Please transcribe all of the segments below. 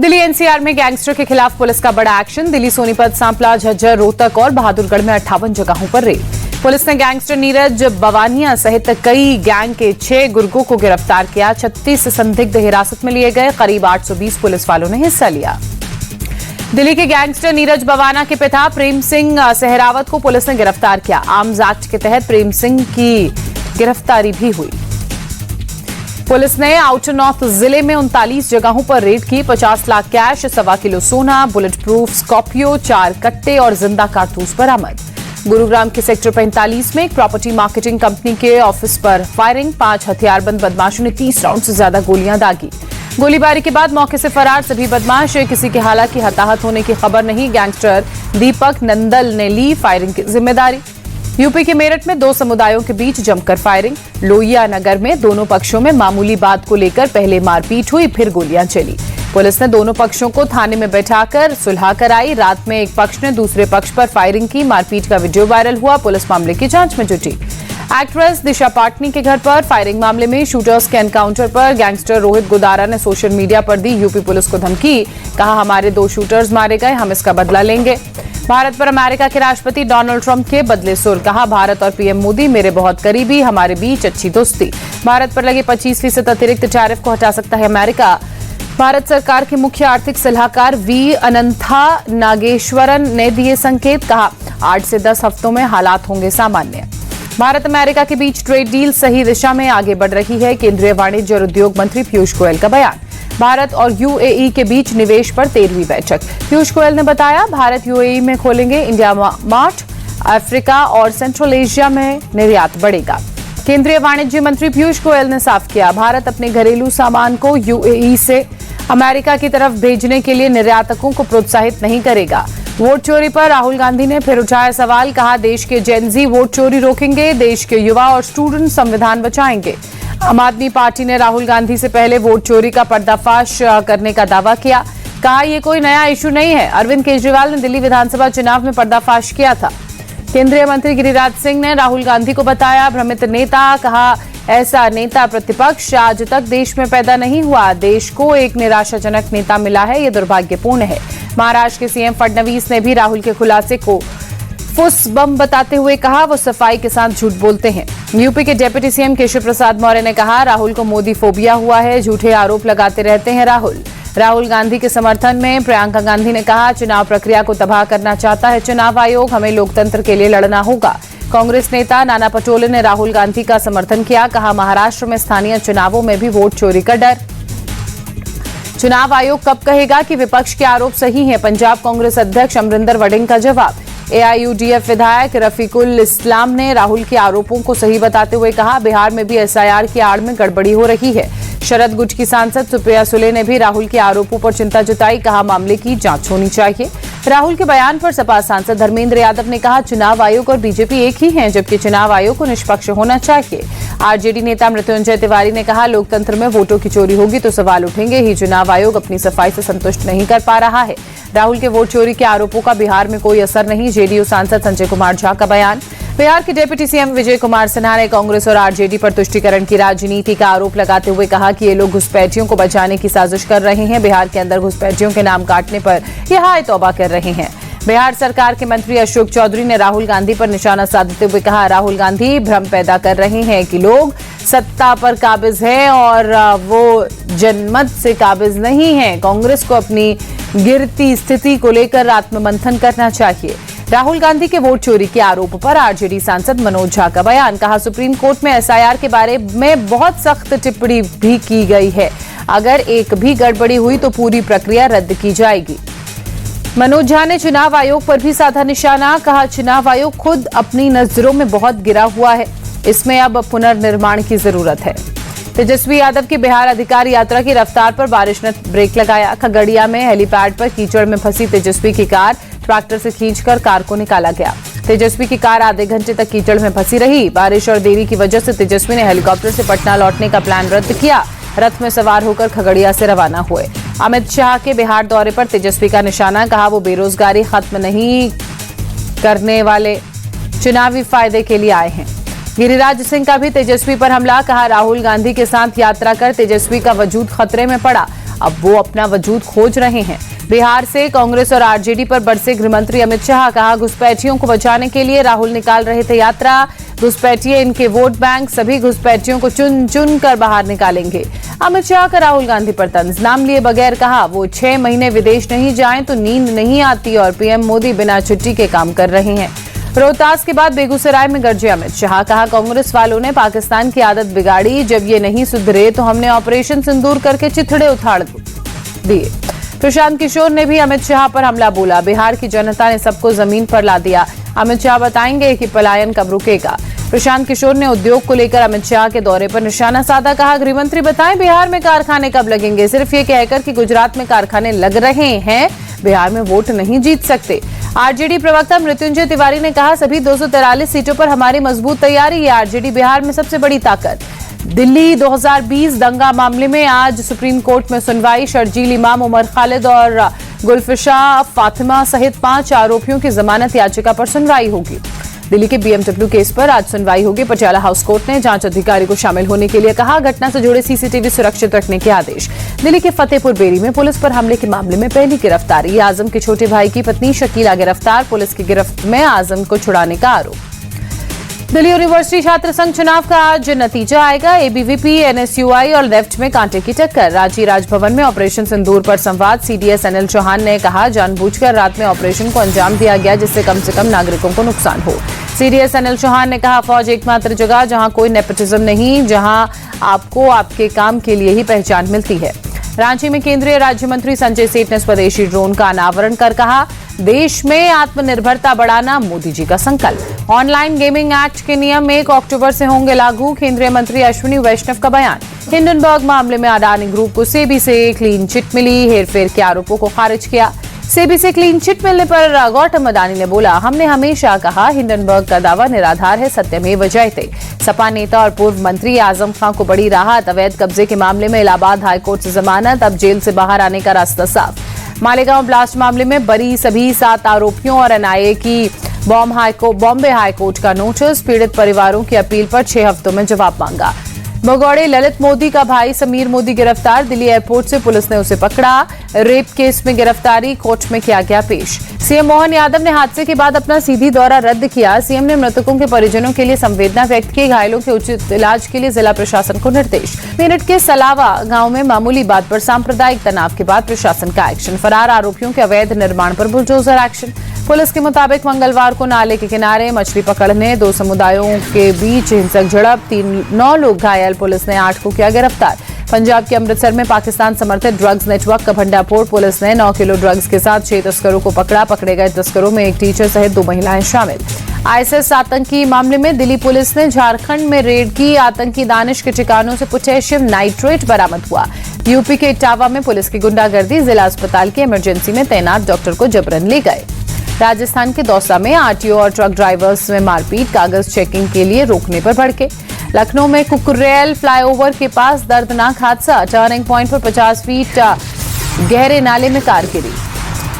Delhi NCR में gangster के खिलाफ पुलिस का बड़ा एक्शन। दिल्ली, सोनीपत, सांपला, झज्जर, रोहतक और बहादुरगढ़ में 58 जगहों पर रेड। पुलिस ने गैंगस्टर नीरज बवानिया सहित कई गैंग के 6 गुर्गों को गिरफ्तार किया। 36 संदिग्ध हिरासत में लिए गए। करीब 820 पुलिस वालों ने हिस्सा लिया। दिल्ली के गैंगस्टर नीरज बवाना के पिता प्रेम सिंह सहरावत को पुलिस ने गिरफ्तार किया। आर्म्स एक्ट के तहत प्रेम सिंह की गिरफ्तारी भी हुई। पुलिस ने आउटर नॉर्थ जिले में 39 जगहों पर रेड की। 50 लाख कैश, 1.25 किलो सोना, बुलेट प्रूफ स्कॉर्पियो, 4 कट्टे और जिंदा कारतूस बरामद। गुरुग्राम के सेक्टर 45 में एक प्रॉपर्टी मार्केटिंग कंपनी के ऑफिस पर फायरिंग। 5 हथियारबंद बदमाशों ने 30 राउंड से ज्यादा गोलियां दागी। गोलीबारी के बाद मौके से फरार सभी बदमाश। किसी के हालांकि हताहत होने की खबर नहीं। गैंगस्टर दीपक नंदल ने ली फायरिंग की जिम्मेदारी। यूपी के मेरठ में 2 समुदायों के बीच जमकर फायरिंग। लोहिया नगर में दोनों पक्षों में मामूली बात को लेकर पहले मारपीट हुई, फिर गोलियां चली। पुलिस ने दोनों पक्षों को थाने में बैठाकर सुलह कराई। रात में एक पक्ष ने दूसरे पक्ष पर फायरिंग की। मारपीट का वीडियो वायरल हुआ। पुलिस मामले की जांच में जुटी। एक्ट्रेस दिशा पाटनी के घर पर फायरिंग मामले में शूटर्स के एनकाउंटर पर गैंगस्टर रोहित गुदारा ने सोशल मीडिया पर दी यूपी पुलिस को धमकी। कहा, हमारे 2 शूटर्स मारे गए, हम इसका बदला लेंगे। भारत पर अमेरिका के राष्ट्रपति डोनाल्ड ट्रंप के बदले सुर। कहा, भारत और पीएम मोदी मेरे बहुत करीबी, हमारे बीच अच्छी दोस्ती। भारत पर लगे 25% अतिरिक्त टैरिफ को हटा सकता है अमेरिका। भारत सरकार के मुख्य आर्थिक सलाहकार वी अनंथा नागेश्वरन ने दिए संकेत। कहा, 8 से 10 हफ्तों में हालात होंगे सामान्य। भारत अमेरिका के बीच ट्रेड डील सही दिशा में आगे बढ़ रही है। केंद्रीय वाणिज्य और उद्योग मंत्री पीयूष गोयल का बयान। भारत और यूएई के बीच निवेश पर 13वीं बैठक। पीयूष गोयल ने बताया, भारत यूएई में खोलेंगे इंडिया मार्ट। अफ्रीका और सेंट्रल एशिया में निर्यात बढ़ेगा। केंद्रीय वाणिज्य मंत्री पीयूष गोयल ने साफ किया, भारत अपने घरेलू सामान को यूएई से अमेरिका की तरफ भेजने के लिए निर्यातकों को प्रोत्साहित नहीं करेगा। वोट चोरी पर राहुल गांधी ने फिर उठाया सवाल। कहा, देश के जेनजी वोट चोरी रोकेंगे, देश के युवा और स्टूडेंट संविधान बचाएंगे। आम आदमी पार्टी ने राहुल गांधी से पहले वोट चोरी का पर्दाफाश करने का दावा किया। कहा, यह कोई नया इशू नहीं है। अरविंद केजरीवाल ने दिल्ली विधानसभा चुनाव में पर्दाफाश किया था। केंद्रीय मंत्री गिरिराज सिंह ने राहुल गांधी को बताया भ्रमित नेता। कहा, ऐसा नेता प्रतिपक्ष आज तक देश में पैदा नहीं हुआ। देश को एक निराशाजनक नेता मिला है, यह दुर्भाग्यपूर्ण है। महाराष्ट्र के सीएम फडणवीस ने भी राहुल के खुलासे को फुस बम बताते हुए कहा, वो सफाई के साथ झूठ बोलते हैं। यूपी के डिप्टी सीएम केशव प्रसाद मौर्य ने कहा, राहुल को मोदी फोबिया हुआ है, झूठे आरोप लगाते रहते हैं राहुल गांधी के समर्थन में प्रियंका गांधी ने कहा, चुनाव प्रक्रिया को तबाह करना चाहता है चुनाव आयोग, हमें लोकतंत्र के लिए लड़ना होगा। कांग्रेस नेता नाना पटोले ने राहुल गांधी का समर्थन किया। कहा, महाराष्ट्र में स्थानीय चुनावों में भी वोट चोरी का डर। चुनाव आयोग कब कहेगा कि विपक्ष के आरोप सही हैं? पंजाब कांग्रेस अध्यक्ष अमरिंदर वड़िंग का जवाब। एआईयूडीएफ विधायक रफीकुल इस्लाम ने राहुल के आरोपों को सही बताते हुए कहा, बिहार में भी एसआईआर की आड़ में गड़बड़ी हो रही है। शरद गुट की सांसद सुप्रिया सुले ने भी राहुल के आरोपों पर चिंता जताई। कहा, मामले की जांच होनी चाहिए। राहुल के बयान पर सपा सांसद धर्मेंद्र यादव ने कहा, चुनाव आयोग और बीजेपी एक ही हैं, जबकि चुनाव आयोग को निष्पक्ष होना चाहिए। आरजेडी नेता मृत्युंजय तिवारी ने कहा, लोकतंत्र में वोटों की चोरी होगी तो सवाल उठेंगे ही। चुनाव आयोग अपनी सफाई से संतुष्ट नहीं कर पा रहा है। राहुल के वोट चोरी के आरोपों का बिहार में कोई असर नहीं। जेडीयू सांसद संजय कुमार झा का बयान। बिहार के डिप्टी सीएम विजय कुमार सिन्हा ने कांग्रेस और आरजेडी पर तुष्टीकरण की राजनीति का आरोप लगाते हुए कहा कि ये लोग घुसपैठियों को बचाने की साजिश कर रहे हैं। बिहार के अंदर घुसपैठियों के नाम काटने पर ये हाय तौबा कर रहे हैं। बिहार सरकार के मंत्री अशोक चौधरी ने राहुल गांधी पर निशाना साधते हुए कहा, राहुल गांधी भ्रम पैदा कर रहे हैं कि लोग सत्ता पर काबिज हैं और वो जनमत से काबिज नहीं है। कांग्रेस को अपनी गिरती स्थिति को लेकर आत्ममंथन करना चाहिए। राहुल गांधी के वोट चोरी के आरोप पर आरजेडी सांसद मनोज झा का बयान। कहा, सुप्रीम कोर्ट में एसआईआर के बारे में बहुत सख्त टिप्पणी भी की गई है। अगर एक भी गड़बड़ी हुई तो पूरी प्रक्रिया रद्द की जाएगी। मनोज झा ने चुनाव आयोग पर भी साधा निशाना। कहा, चुनाव आयोग खुद अपनी नजरों में बहुत गिरा हुआ है, इसमें अब पुनर्निर्माण की जरूरत है। तेजस्वी यादव की बिहार अधिकार यात्रा की रफ्तार पर बारिश ने ब्रेक लगाया। खगड़िया में हेलीपैड पर कीचड़ में फंसी तेजस्वी की कार ट्रैक्टर से खींचकर कार को निकाला गया। तेजस्वी की कार आधे घंटे तक कीचड़ में फंसी रही। बारिश और देरी की वजह से तेजस्वी ने हेलीकॉप्टर से पटना लौटने का प्लान रद्द किया। रथ में सवार होकर खगड़िया से रवाना हुए। अमित शाह के बिहार दौरे पर तेजस्वी का निशाना। कहा, वो बेरोजगारी खत्म नहीं करने वाले, चुनावी फायदे के लिए आए हैं। गिरिराज सिंह का भी तेजस्वी पर हमला। कहा, राहुल गांधी के साथ यात्रा कर तेजस्वी का वजूद खतरे में पड़ा। अब वो अपना वजूद खोज रहे हैं। बिहार से कांग्रेस और आरजेडी पर बरसे गृहमंत्री अमित शाह। कहा, घुसपैठियों को बचाने के लिए राहुल निकाल रहे थे यात्रा। घुसपैठिए इनके वोट बैंक, सभी घुसपैठियों को चुन चुन कर बाहर निकालेंगे। अमित शाह का राहुल गांधी पर तंज। नाम लिए बगैर कहा, वो 6 महीने विदेश नहीं जाएं तो नींद नहीं आती और पीएम मोदी बिना छुट्टी के काम कर रहे हैं। रोहतास के बाद बेगूसराय में गरजे अमित शाह। कहा, कांग्रेस वालों ने पाकिस्तान की आदत बिगाड़ी, जब ये नहीं सुधरे तो हमने ऑपरेशन सिंदूर करके चिथड़े उखाड़ दिए। प्रशांत किशोर ने भी अमित शाह पर हमला बोला। बिहार की जनता ने सबको जमीन पर ला दिया। अमित शाह बताएंगे कि पलायन कब रुकेगा। प्रशांत किशोर ने उद्योग को लेकर अमित शाह के दौरे पर निशाना साधा। कहा, गृहमंत्री बताएं बिहार में कारखाने कब लगेंगे। सिर्फ ये कहकर कि गुजरात में कारखाने लग रहे हैं, बिहार में वोट नहीं जीत सकते। आरजेडी प्रवक्ता मृत्युंजय तिवारी ने कहा, सभी 243 सीटों पर हमारी मजबूत तैयारी है। आरजेडी बिहार में सबसे बड़ी ताकत। दिल्ली 2020 दंगा मामले में आज सुप्रीम कोर्ट में सुनवाई। शर्जील इमाम, उमर खालिद और गुलफिशा फातिमा सहित 5 आरोपियों की जमानत याचिका पर सुनवाई होगी। दिल्ली के बीएमडब्ल्यू केस पर आज सुनवाई होगी। पटियाला हाउस कोर्ट ने जांच अधिकारी को शामिल होने के लिए कहा। घटना से जुड़े सीसीटीवी सुरक्षित रखने के आदेश। दिल्ली के फतेहपुर बेरी में पुलिस पर हमले के मामले में पहली गिरफ्तारी। आजम के छोटे भाई की पत्नी शकीला गिरफ्तार। पुलिस की गिरफ्त में आजम को छुड़ाने का आरोप। दिल्ली यूनिवर्सिटी छात्र संघ चुनाव का आज नतीजा आएगा। एबीवीपी, एनएसयूआई और लेफ्ट में कांटे की टक्कर। रांची राजभवन में ऑपरेशन सिंदूर पर संवाद। सीडीएस अनिल चौहान ने कहा, जानबूझकर रात में ऑपरेशन को अंजाम दिया गया जिससे कम से कम नागरिकों को नुकसान हो। सीडीएस अनिल चौहान ने कहा, फौज एकमात्र जगह जहां कोई नेपोटिज्म नहीं, जहां आपको आपके काम के लिए ही पहचान मिलती है। रांची में केंद्रीय राज्य मंत्री संजय सेठ ने स्वदेशी ड्रोन का अनावरण कर कहा, देश में आत्मनिर्भरता बढ़ाना मोदी जी का संकल्प। ऑनलाइन गेमिंग एक्ट के नियम 1 अक्टूबर से होंगे लागू। केंद्रीय मंत्री अश्विनी वैष्णव का बयान। हिंडनबर्ग मामले में अडानी ग्रुप को सेबी से क्लीन चिट मिली। हेरफेर के आरोपों को खारिज किया। सेबी से क्लीन चिट मिलने पर गौतम अडानी ने बोला, हमने हमेशा कहा हिंडनबर्ग का दावा निराधार है, सत्यमेव जयते। सपा नेता और पूर्व मंत्री आजम खान को बड़ी राहत। अवैध कब्जे के मामले में इलाहाबाद हाईकोर्ट से जमानत, अब जेल से बाहर आने का रास्ता साफ। मालेगांव ब्लास्ट मामले में बरी सभी 7 आरोपियों और एनआईए की बॉम्बे हाईकोर्ट का नोटिस। पीड़ित परिवारों की अपील पर 6 हफ्तों में जवाब मांगा। भगौड़े ललित मोदी का भाई समीर मोदी गिरफ्तार। दिल्ली एयरपोर्ट से पुलिस ने उसे पकड़ा। रेप केस में गिरफ्तारी कोर्ट में किया गया पेश। सीएम मोहन यादव ने हादसे के बाद अपना सीधी दौरा रद्द किया। सीएम ने मृतकों के परिजनों के लिए संवेदना व्यक्त की। घायलों के उचित इलाज के लिए जिला प्रशासन को निर्देश। मेरठ के सलावा गांव में मामूली बात पर सांप्रदायिक तनाव के बाद प्रशासन का एक्शन। फरार आरोपियों के अवैध निर्माण पर बुलडोजर एक्शन। पुलिस के मुताबिक मंगलवार को नाले के किनारे मछली पकड़ने 2 समुदायों के बीच हिंसक झड़प, 9 लोग घायल। पुलिस ने 8 को किया गिरफ्तार। पंजाब के अमृतसर में पाकिस्तान समर्थित ड्रग्स नेटवर्क का भंडाफोड़। पुलिस ने 9 किलो ड्रग्स के साथ 6 तस्करों को पकड़ा। पकड़े गए तस्करों में एक टीचर सहित 2 महिलाएं शामिल। आईएसआईएस आतंकी मामले में दिल्ली पुलिस ने झारखंड में रेड की। आतंकी दानिश के ठिकानों से पोटेशियम नाइट्रेट बरामद हुआ। यूपी के इटावा में पुलिस की गुंडागर्दी। जिला अस्पताल के इमरजेंसी में तैनात डॉक्टर को जबरन ले गए। राजस्थान के दौसा में आरटीओ और ट्रक ड्राइवर्स में मारपीट। कागज चेकिंग के लिए रोकने पर भड़के। लखनऊ में कुकुरेल फ्लाईओवर के पास दर्दनाक हादसा। टर्निंग पॉइंट पर 50 फीट गहरे नाले में कार गिरी।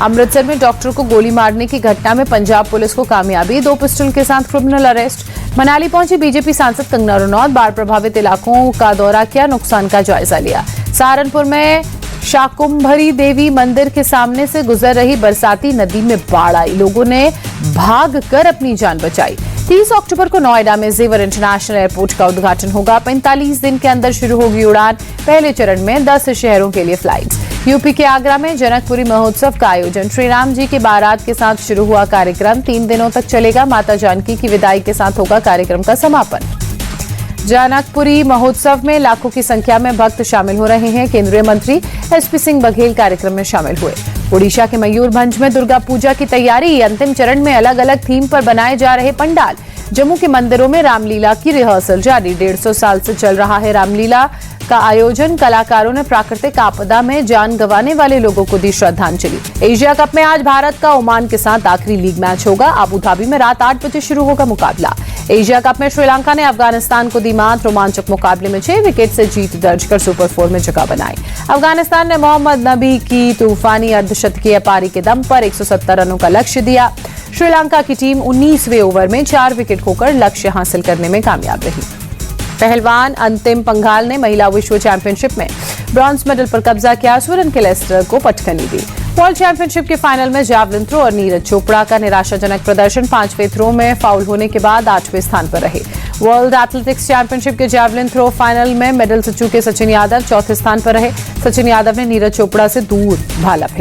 अमृतसर में डॉक्टर को गोली मारने की घटना में पंजाब पुलिस को कामयाबी। 2 पिस्टल के साथ क्रिमिनल अरेस्ट। मनाली पहुंची बीजेपी सांसद कंगना रनौत। बाढ़ प्रभावित इलाकों का दौरा किया, नुकसान का जायजा लिया। सहारनपुर में शाकुंभरी देवी मंदिर के सामने से गुजर रही बरसाती नदी में बाढ़ आई। लोगों ने भागकर अपनी जान बचाई। 30 अक्टूबर को नोएडा में जेवर इंटरनेशनल एयरपोर्ट का उद्घाटन होगा। 45 दिन के अंदर शुरू होगी उड़ान। पहले चरण में 10 शहरों के लिए फ्लाइट्स। यूपी के आगरा में जनकपुरी महोत्सव का आयोजन। श्री राम जी के बारात के साथ शुरू हुआ कार्यक्रम। 3 दिनों तक चलेगा। माता जानकी की विदाई के साथ होगा कार्यक्रम का समापन। जनकपुरी महोत्सव में लाखों की संख्या में भक्त शामिल हो रहे हैं। केंद्रीय मंत्री एसपी सिंह बघेल कार्यक्रम में शामिल हुए। ओडिशा के मयूरभंज में दुर्गा पूजा की तैयारी। अंतिम चरण में अलग अलग थीम पर बनाए जा रहे पंडाल। जम्मू के मंदिरों में रामलीला की रिहर्सल जारी। 150 साल से चल रहा है रामलीला का आयोजन। कलाकारों ने प्राकृतिक आपदा में जान गंवाने वाले लोगों को दी श्रद्धांजलि। एशिया कप में आज भारत का ओमान के साथ आखिरी लीग मैच होगा। अबू धाबी में रात 8 बजे शुरू होगा मुकाबला। एशिया कप में श्रीलंका ने अफगानिस्तान को दी मात। रोमांचक मुकाबले में 6 विकेट से जीत दर्ज कर सुपर 4 में जगह बनाई। अफगानिस्तान ने मोहम्मद नबी की तूफानी अर्धशतकीय पारी के दम पर 170 रनों का लक्ष्य दिया। श्रीलंका की टीम 19वें ओवर में 4 विकेट खोकर लक्ष्य हासिल करने में कामयाब रही। पहलवान अंतिम पंघाल ने महिला विश्व चैंपियनशिप में ब्रॉन्ज मेडल पर कब्जा किया। स्वीडन के लेस्टर को पटखनी दी। वर्ल्ड चैंपियनशिप के फाइनल में जैवलिन थ्रो और नीरज चोपड़ा का निराशाजनक प्रदर्शन। 5वें थ्रो में फाउल होने के बाद 8वें स्थान पर रहे। वर्ल्ड एथलेटिक्स चैंपियनशिप के जैवलिन थ्रो फाइनल में मेडल से चूके सचिन यादव 4थे स्थान पर रहे। सचिन यादव ने नीरज चोपड़ा से दूर भाला फेंका।